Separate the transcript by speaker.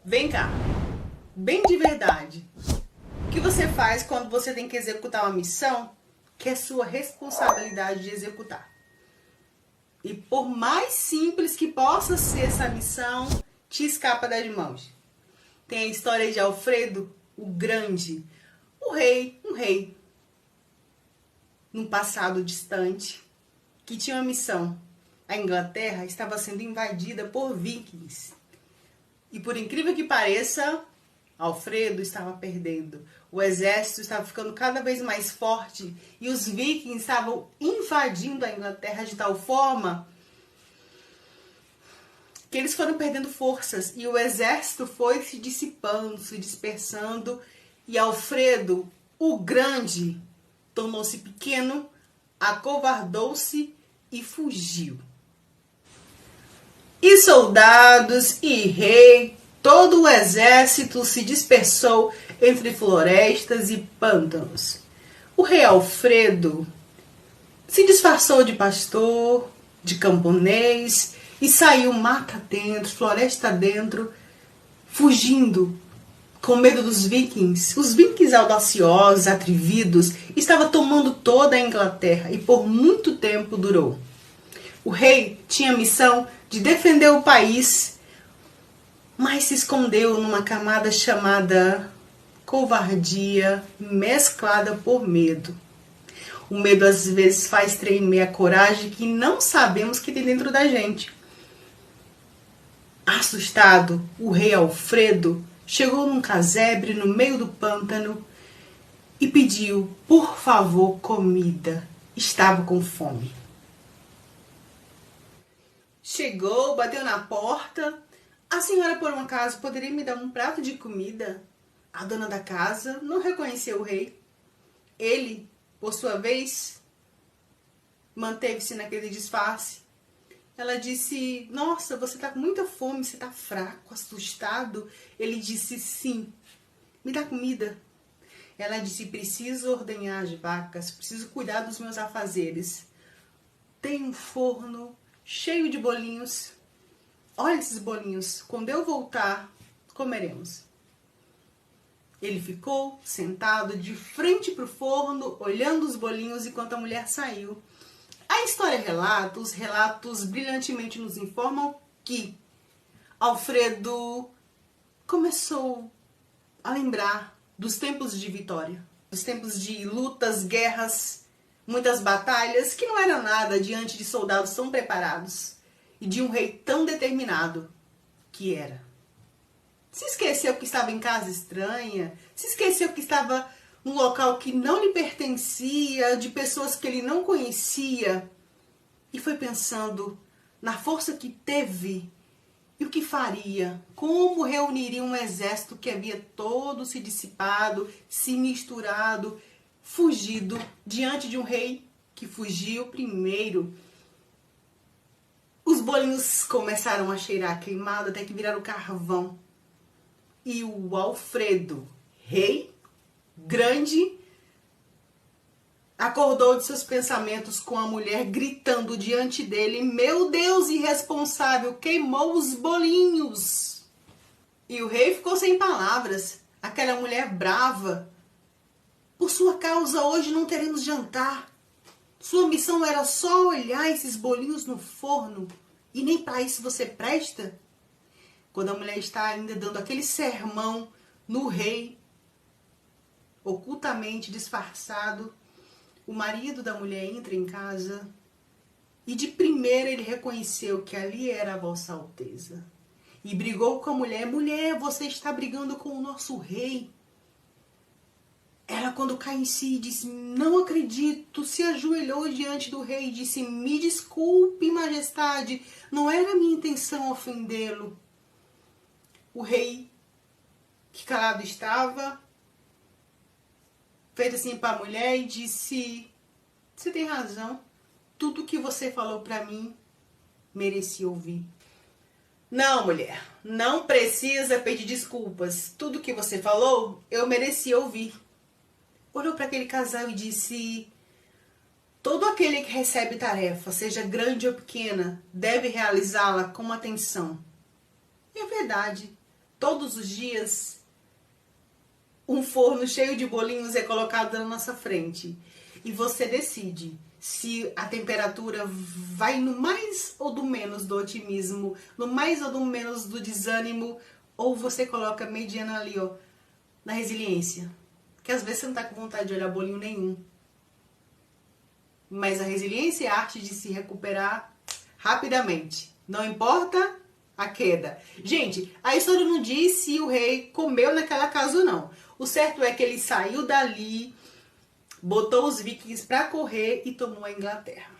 Speaker 1: Vem cá, bem de verdade. O que você faz quando você tem que executar uma missão que é sua responsabilidade de executar? E por mais simples que possa ser essa missão, te escapa das mãos. Tem a história de Alfredo, o Grande, um rei, num passado distante, que tinha uma missão. A Inglaterra estava sendo invadida por vikings. E por incrível que pareça, Alfredo estava perdendo. O exército estava ficando cada vez mais forte e os vikings estavam invadindo a Inglaterra de tal forma que eles foram perdendo forças e o exército foi se dissipando, se dispersando e Alfredo, o Grande, tornou-se pequeno, acovardou-se e fugiu. E soldados e rei, todo o exército se dispersou entre florestas e pântanos. O rei Alfredo se disfarçou de pastor, de camponês e saiu mata dentro, floresta dentro, fugindo com medo dos vikings. Os vikings audaciosos, atrevidos, estavam tomando toda a Inglaterra e por muito tempo durou. O rei tinha a missão de defender o país, mas se escondeu numa camada chamada covardia mesclada por medo. O medo às vezes faz tremer a coragem que não sabemos que tem dentro da gente. Assustado, o rei Alfredo chegou num casebre no meio do pântano e pediu, por favor, comida. Estava com fome. Chegou, bateu na porta. A senhora, por um acaso, poderia me dar um prato de comida? A dona da casa não reconheceu o rei. Ele, por sua vez, manteve-se naquele disfarce. Ela disse, nossa, você está com muita fome, você está fraco, assustado. Ele disse, sim, me dá comida. Ela disse, preciso ordenhar as vacas, preciso cuidar dos meus afazeres. Tem um forno cheio de bolinhos. Olha esses bolinhos, quando eu voltar, comeremos. Ele ficou sentado de frente para o forno, olhando os bolinhos enquanto a mulher saiu. A história relata, os relatos brilhantemente nos informam que Alfredo começou a lembrar dos tempos de vitória, dos tempos de lutas, guerras, muitas batalhas, que não era nada diante de soldados tão preparados e de um rei tão determinado que era. Se esqueceu que estava em casa estranha, se esqueceu que estava num local que não lhe pertencia, de pessoas que ele não conhecia, e foi pensando na força que teve e o que faria, como reuniria um exército que havia todo se dissipado, se misturado, fugido diante de um rei que fugiu primeiro. Os bolinhos começaram a cheirar queimado até que viraram carvão. E o Alfredo, rei, grande, acordou de seus pensamentos com a mulher gritando diante dele, meu Deus irresponsável, queimou os bolinhos. E o rei ficou sem palavras, aquela mulher brava. Por sua causa hoje não teremos jantar. Sua missão era só olhar esses bolinhos no forno e nem para isso você presta? Quando a mulher está ainda dando aquele sermão no rei, ocultamente disfarçado, o marido da mulher entra em casa e de primeira ele reconheceu que ali era a Vossa Alteza. E brigou com a mulher, mulher, você está brigando com o nosso rei. Ela, quando cai em si, disse, não acredito, se ajoelhou diante do rei e disse, me desculpe, majestade, não era minha intenção ofendê-lo. O rei, que calado estava, fez assim para a mulher e disse, você tem razão, tudo que você falou para mim, merecia ouvir. Não, mulher, não precisa pedir desculpas, tudo que você falou, eu merecia ouvir. Olhou para aquele casal e disse, todo aquele que recebe tarefa, seja grande ou pequena, deve realizá-la com atenção. E é verdade. todos os dias um forno cheio de bolinhos é colocado na nossa frente. E você decide se a temperatura vai no mais ou do menos do otimismo, no mais ou do menos do desânimo, ou você coloca mediana ali, ó, na resiliência. Que às vezes você não tá com vontade de olhar bolinho nenhum. Mas a resiliência é a arte de se recuperar rapidamente. Não importa a queda. Gente, a história não diz se o rei comeu naquela casa ou não. O certo é que ele saiu dali, botou os vikings pra correr e tomou a Inglaterra.